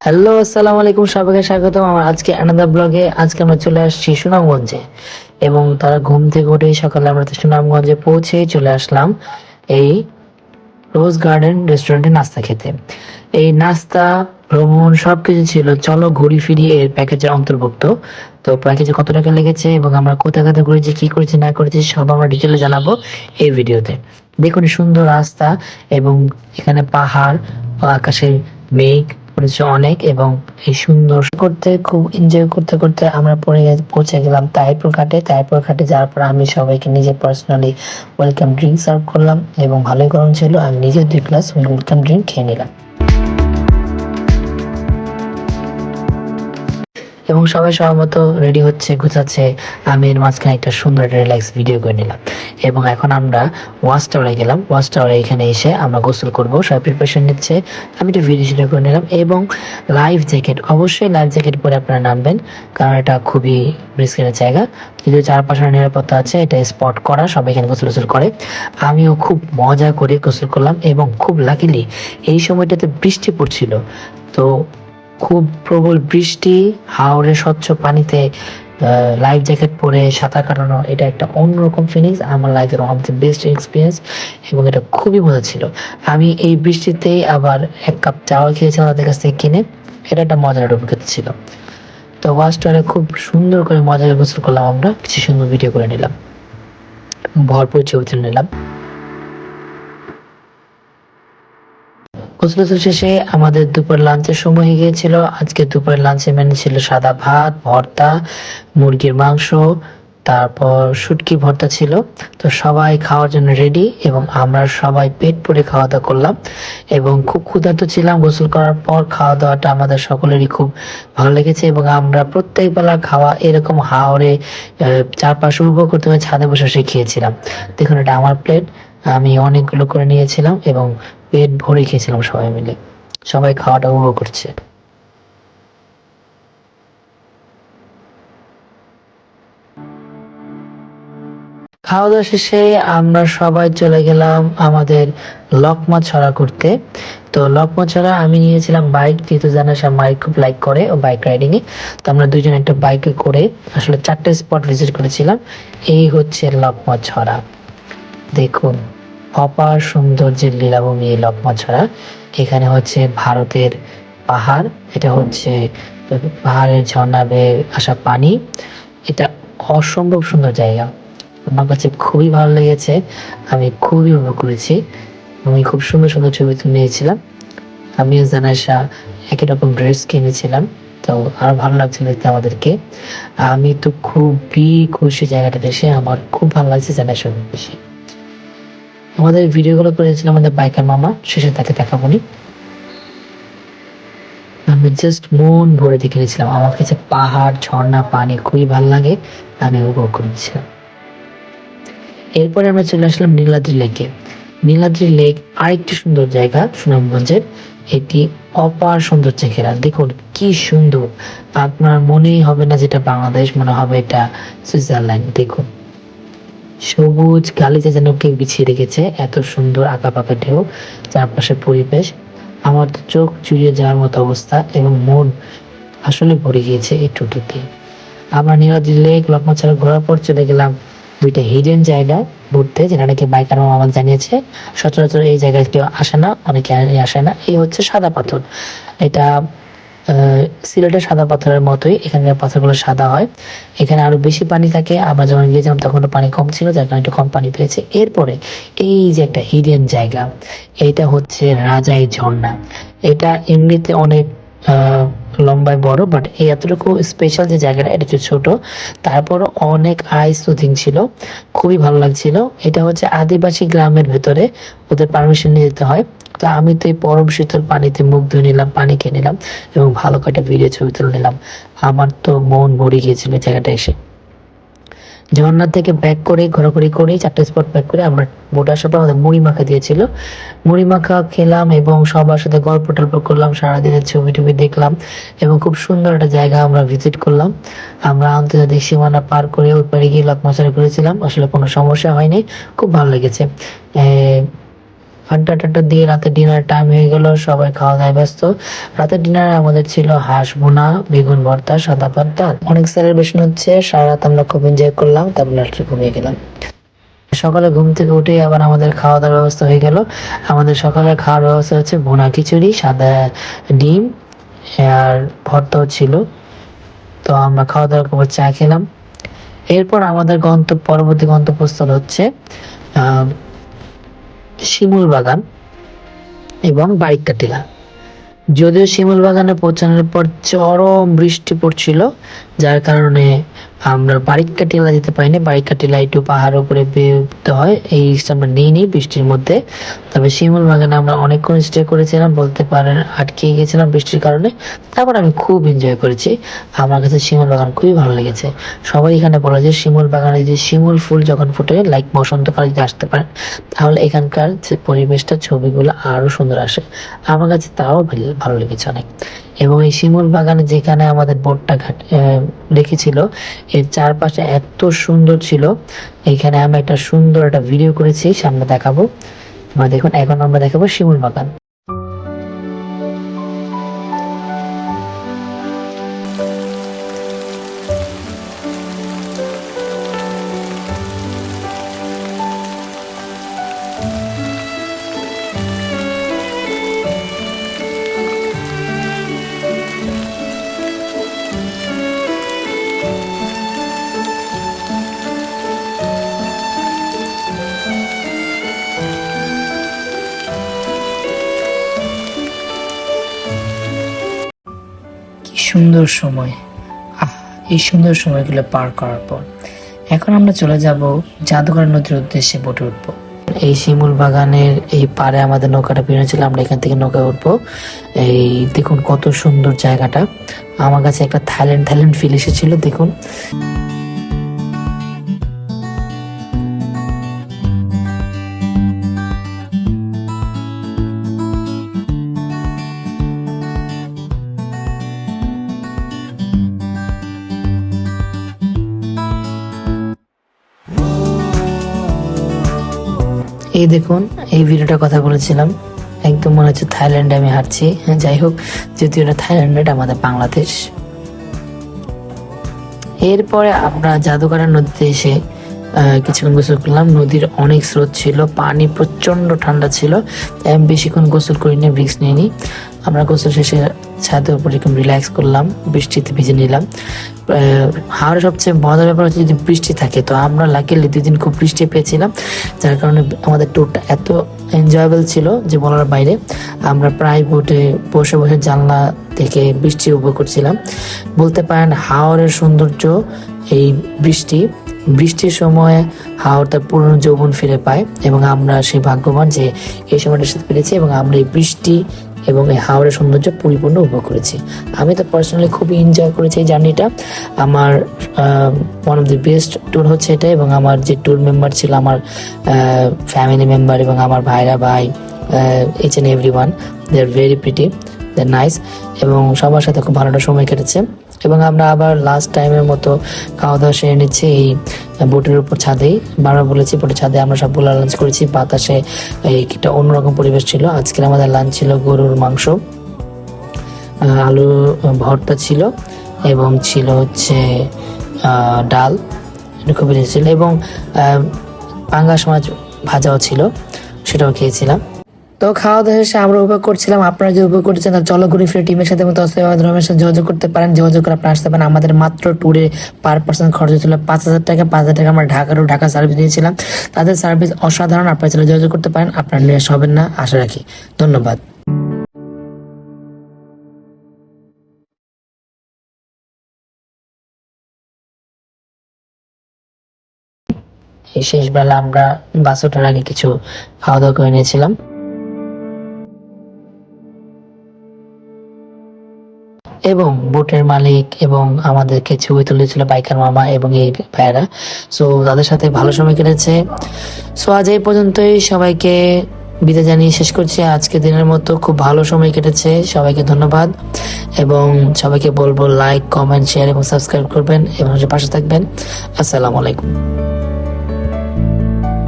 Hello, আসসালামু আলাইকুম, সবাইকে স্বাগতম আমার আজকে আনাদার ব্লগে। আজকে আমরা চলে আসছি সুনামগঞ্জে এবং তারা ঘুম থেকে উঠেই সকালে আমরা সুনামগঞ্জে পৌঁছেই চলে আসলাম এই রোজ গার্ডেন রেস্টুরেন্টে নাস্তা খেতে। এই নাস্তা, ভ্রমণ সবকিছু ছিল চলো ঘুরি ফিরি এর প্যাকেজের অন্তর্ভুক্ত। তো প্যাকেজে কত টাকা লেগেছে এবং আমরা কোথায় কোথায় ঘুরেছি, কি করেছি না করেছি সব আমরা ডিটেলে জানাবো এই ভিডিওতে। দেখুন এই সুন্দর রাস্তা এবং এখানে পাহাড় ও আকাশে মেঘ পড়েছে অনেক, এবং এই সুন্দর করতে খুব এনজয় করতে করতে আমরা পৌঁছে গেলাম তাইপুর ঘাটে যাওয়ার পর আমি সবাইকে নিজে পার্সোনালি ওয়েলকাম ড্রিঙ্ক সার্ভ করলাম এবং ভালোই গরম ছিল। আমি নিজে 2 গ্লাস ওয়েলকাম ড্রিঙ্ক খেয়ে নিলাম এবং সবাই সবার মতো রেডি হচ্ছে, গুছাচ্ছে। আমি এর মাঝখানে একটা সুন্দর একটা রিল্যাক্স ভিডিও করে নিলাম এবং এখন আমরা ওয়াচ টাওয়ারে গেলাম। ওয়াচ টাওয়ারে এখানে এসে আমরা গোসল করব, সবাই প্রিপারেশন নিচ্ছে। আমি একটা ভিডিও শুট করে নিলাম এবং লাইফ জ্যাকেট, অবশ্যই লাইফ জ্যাকেট পরে আপনারা নামবেন, কারণ এটা খুবই রিস্কের জায়গা, কিন্তু চারপাশে নিরাপত্তা আছে, এটা স্পট করা, সবাই এখানে গোসল গোসল করে। আমিও খুব মজা করে গোসল করলাম এবং খুব লাকিলি এই সময়টাতে বৃষ্টি পড়ছিল। তো খুব প্রবল বৃষ্টি, হাওরে স্বচ্ছ পানিতে লাইফ জ্যাকেট পরে সাঁতার কাটানো, এটা একটা অন্যরকম ফিলিংস, আমার লাইফের one of the best experience এবং এটা খুবই মজা ছিল। আমি এই বৃষ্টিতেই আবার 1 কাপ চাওয়া খেয়েছিলাম তাদের কাছ থেকে কিনে, এটা একটা মজার অভিজ্ঞতা ছিল। তো ওয়াশটারে খুব সুন্দর করে মজা করে গোসল করলাম, আমরা কিছু সুন্দর ভিডিও করে নিলাম, ভরপুর ছবি তুলে নিলাম। গোসল শেষে আমাদের দুপুর লাঞ্চের সময় হয়ে গিয়েছিল। আজকে দুপুরের লাঞ্চে মেনু ছিল সাদা ভাত, ভর্তা, মুরগির মাংস, তারপর শুটকি ভর্তা ছিল। তো সবাই খাওয়ার জন্য রেডি এবং আমরা সবাই পেট পুড়ে খাওয়া দাওয়া করলাম এবং খুব ক্ষুধার্ত ছিলাম। গোসল করার পর খাওয়া দাওয়াটা আমাদের সকলেরই খুব ভালো লেগেছে এবং আমরা প্রত্যেক বেলা খাওয়া এরকম হাওরে চারপাশে উপভোগ করতে হবে, ছাদে বসে বসে খেয়েছিলাম। দেখুন এটা আমার প্লেট, আমি অনেকগুলো করে নিয়েছিলাম এবং পেট ভরে খেয়েছিলাম সবাই মিলে। সবাই খাওয়াটা উপভোগ করছে। খাওয়া দাওয়া শেষে আমরা সবাই চলে গেলাম আমাদের লকমা ছড়া করতে। তো লকমা ছড়া আমি নিয়েছিলাম বাইক, যেহেতু জানা সব বাইক খুব লাইক করে ও বাইক রাইডিং এ। তো আমরা দুইজন একটা বাইকে করে আসলে 4টে স্পট ভিজিট করেছিলাম। এই হচ্ছে লকমা ছড়া, দেখুন অপার সৌন্দর্যের লীলাভূমি এই লকমা ছড়া। এখানে হচ্ছে ভারতের পাহাড়, এটা হচ্ছে পাহাড়ের ঝর্ণা বেয়ে আসা পানি, এটা অসম্ভব সুন্দর জায়গা। আমার কাছে খুবই ভালো লেগেছে, আমি খুবই উপভোগ করেছি। আমি খুব সুন্দর সুন্দর ছবি তুলে নিয়েছিলাম। আমিও জানাসা একই রকম ড্রেস কিনেছিলাম, তো আরো ভালো লাগছিল দেখতে আমাদেরকে। আমি তো খুবই খুশি জায়গাটাতে এসে, আমার খুব ভালো লাগছে জানাসা বেশি। আমাদের ভিডিওগুলো করেছিলাম আমাদের বাইকার মামা, শেষে তাকে দেখাবনি। আমি জাস্ট মন ভরে দেখে নিয়েছিলাম, আমার কাছে পাহাড় ঝর্ণা পানি খুবই ভালো লাগে, আমি উপভোগ করেছিলাম। এরপরে আমরা চলে আসলাম নীলাদ্রি লেকে। নীলাদ্রি লেক আরেকটি সুন্দর জায়গা সুনামগঞ্জের, এটি অপার সৌন্দর্যে ঘেরা। দেখুন কি সুন্দর, আপনার মনেই হবে না যেটা বাংলাদেশ, মনে হবে এটা সুইজারল্যান্ড। দেখুন সবুজ গালিচা যেন কেউ বিছিয়ে রেখেছে, এত সুন্দর আঁকা পাকা ঢেউ, চারপাশে পরিবেশ, আমার তো চোখ জুড়িয়ে যাওয়ার মতো অবস্থা এবং মন আসলে ভরে গিয়েছে এই টোটোতে। আমরা নীলাদ্রি লেক লকমা ছাড়া ঘোরার পর চলে গেলাম 2টা হিডেন জায়গা ঘুরতে, যেটা নাকি বাইকার মামা আমাকে জানিয়েছে সচরাচর এই জায়গায় কেউ আসে না, অনেকে আসে না। এই হচ্ছে সাদা পাথর, এটা সিলেটের সাদা পাথরের মতোই, এখানকার পাথরগুলো সাদা হয়, এখানে আরো বেশি পানি থাকে। আমরা যখন গিয়েছিলাম তখন পানি কম ছিল, যার কারণে একটু কম পানি পেয়েছে। এরপরে এই যে একটা হিডেন জায়গা, এটা হচ্ছে রাজাই ঝর্ণা। এটা এমনিতে অনেক লম্বায় বড়, বাট এই এতটুকু স্পেশাল যে জায়গাটা, এটা একটু ছোট, তারপর অনেক আই সুদিং ছিল, খুবই ভালো লাগছিল। এটা হচ্ছে আদিবাসী গ্রামের ভেতরে, ওদের পারমিশন নিয়ে যেতে হয়। তো আমি তো এই পরম শীতল পানিতে মুখ ধুয়ে নিলাম, পানি খেয়ে নিলাম এবং ভালো কয়েকটা ভিডিও ছবি তুলে নিলাম। আমার তো মন ভরে গিয়েছিল এই জায়গাটা এসে। ঝর্ণা থেকে ব্যাক করে ঘোরাঘুরি করে 4টে স্পট ব্যাক করে আমরা বোট আসার পর আমাদের মুড়ি মাখা দিয়েছিল, মুড়ি মাখা খেলাম এবং সবার সাথে গল্প টল্প করলাম, সারাদিনের ছবি টবি দেখলাম এবং খুব সুন্দর একটা জায়গা আমরা ভিজিট করলাম। আমরা আন্তর্জাতিক সীমানা পার করে ওই পারে গিয়ে লকমাচারা করেছিলাম, আসলে কোনো সমস্যা হয়নি, খুব ভালো লেগেছে। আড্ডা টাড্ডা দিয়ে রাতে ডিনার টাইম হয়ে গেল, সবাই খাওয়া দাওয়ায় ব্যস্ত। রাতের ডিনারে আমাদের ছিল হাঁস ভুনা, বেগুন ভর্তা, সাদা ভাত, ডাল। অনেক সেলিব্রেশন হচ্ছে, সারা রাত আমরা খুব এনজয় করলাম, তারপর রাত্রে ঘুমিয়ে গেলাম। সকালে ঘুম থেকে উঠে আবার আমাদের খাওয়া দাওয়ার ব্যবস্থা হয়ে গেল। আমাদের সকালের খাওয়ার ব্যবস্থা হচ্ছে ভুনা খিচুড়ি, সাদা ডিম আর ভর্তাও ছিল। তো আমরা খাওয়া দাওয়ার পর চা খেলাম। এরপর আমাদের পরবর্তী গন্তব্যস্থল হচ্ছে শিমুল বাগান এবং বারিক্কা টিলা। যদিও শিমুল বাগানে পৌঁছানোর পর চরম বৃষ্টি পড়ছিল, যার কারণে আমরা বারিক্কা টিলা যেতে পারিনি। বারিক্কা টিলা একটু পাহাড়ের উপরে বেয়ে উঠতে হয়, এই রিস্কটা আমরা নিইনি বৃষ্টির মধ্যে। তবে শিমুল বাগানে আমরা অনেকক্ষণ স্টে করেছিলাম, বলতে পারেন আটকে গেছিলাম বৃষ্টির কারণে। তারপর আমি খুব এনজয় করেছি, আমার কাছে শিমুল বাগান খুবই ভালো লেগেছে। সবাই এখানে বলে যে শিমুল বাগানে যে শিমুল ফুল যখন ফুটে, লাইক বসন্তকালে যদি আসতে পারেন, তাহলে এখানকার যে পরিবেশটা, ছবিগুলো আরো সুন্দর আসে। আমার কাছে তাও ভালো লেগেছে অনেক। এবং এই শিমুল বাগানে যেখানে আমাদের বোটটা রেখেছিল, এর চারপাশে এত সুন্দর ছিল। এখানে আমি একটা সুন্দর একটা ভিডিও করেছি, সামনে দেখাবো। দেখুন, এখন আমরা দেখাবো শিমুল বাগান। সুন্দর সময়, এই সুন্দর সময়গুলো পার করার পর এখন আমরা চলে যাব জাদুঘর নদীর উদ্দেশ্যে বোটে উঠবো। এই শিমুল বাগানের এই পাড়ে আমাদের নৌকাটা বেরিয়ে ছিল, আমরা এখান থেকে নৌকায় উঠবো। এই দেখুন কত সুন্দর জায়গাটা, আমার কাছে একটা থাইল্যান্ড ফিল এসেছিল। দেখুন এই দেখুন, এই ভিডিওটার কথা বলেছিলাম, একদম মনে হচ্ছে থাইল্যান্ডে আমি হাঁটছি। যাই হোক, যদিও এটা থাইল্যান্ড, আমাদের বাংলাদেশ। এরপরে আমরা জাদুঘরের নদীতে এসে কিছুক্ষণ গোসল করলাম। নদীর অনেক স্রোত ছিল, পানি প্রচন্ড ঠান্ডা ছিল, তাই আমি বেশিক্ষণ গোসল করিনি, রিস্ক নিইনি। আমরা গোসল শেষে ছাদের উপর একটু রিল্যাক্স করলাম, বৃষ্টিতে ভিজে নিলাম। হাওড়ে সবচেয়ে মজার ব্যাপার হচ্ছে যদি বৃষ্টি থাকে, তো আমরা লাকিলি 2 দিন খুব বৃষ্টি পেয়েছিলাম, যার কারণে আমাদের ট্যুরটা এত এনজয়েবল ছিল যে বলার বাইরে। আমরা প্রায় বোটে বসে বসে জানলা থেকে বৃষ্টি উপভোগ করছিলাম। বলতে পারেন হাওরের সৌন্দর্য এই বৃষ্টির সময় হাওর তার পুরনো যৌবন ফিরে পায়, এবং আমরা সেই ভাগ্যবান যে এই সময়টার সাথে পেরেছি, এবং আমরা এই বৃষ্টি এবং এই হাওরের সৌন্দর্য পরিপূর্ণ উপভোগ করেছি। আমি তো পার্সোনালি খুবই এনজয় করেছি এই জার্নিটা। আমার one of the best tour হচ্ছে এটা। এবং আমার যে ট্যুর মেম্বার ছিল, আমার ফ্যামিলি মেম্বার এবং আমার ভাই, each and everyone, they are very pretty, they are nice, এবং সবার সাথে খুব ভালোটা সময় কেটেছে। এবং আমরা আবার লাস্ট টাইমের মতো খাওয়া দাওয়া সেরে নিচ্ছি এই বোটের উপর ছাদেই। বারবার বলেছি, বোটের ছাদে আমরা সবগুলো লাঞ্চ করেছি, বাতাসে একটা অন্যরকম পরিবেশ ছিল। আজকের আমাদের লাঞ্চ ছিল গরুর মাংস, আলু ভর্তা ছিল, এবং ছিল হচ্ছে ডাল, খুবই ছিল, এবং পাঙ্গাস মাছ ভাজাও ছিল, সেটাও খেয়েছিলাম। তো খাওয়া দাওয়া শেষে আমরা উপভোগ করছিলাম। আপনারা যদি উপভোগ করছেন, তাহলে চলো ঘুরে ফিরে টিমের সাথে মতো রমের সাথে যোগাযোগ করতে পারেন। যোগাযোগ করে আপনারা আসতে পারেন। আমাদের মাত্র ট্যুরে পার পার্সন খরচ ছিল 5,000 টাকা। 5,000 টাকা আমরা ঢাকা সার্ভিস দিয়েছিলাম। তাদের সার্ভিস অসাধারণ, আপনারা চলে যোগাযোগ করতে পারেন। আপনারা নিরাশ হবেন না, আশা রাখি। ধন্যবাদ। এই শেষবেলা আমরা বাস ওঠার আগে কিছু খাওয়া দাওয়া করে নিয়েছিলাম। এবং বোটের মালিক এবং আমাদেরকে ছবি তুলেছিল বাইকার মামা এবং এই ভাইয়েরা। সো তাদের সাথে ভালো সময় কেটেছে। সো আজ এই পর্যন্তই, সবাইকে বিদায় জানিয়ে শেষ করছি। আজকে দিনের মতো খুব ভালো সময় কেটেছে, সবাইকে ধন্যবাদ। এবং সবাইকে বলবো লাইক, কমেন্ট, শেয়ার এবং সাবস্ক্রাইব করবেন এবং পাশে থাকবেন। আসসালামু আলাইকুম।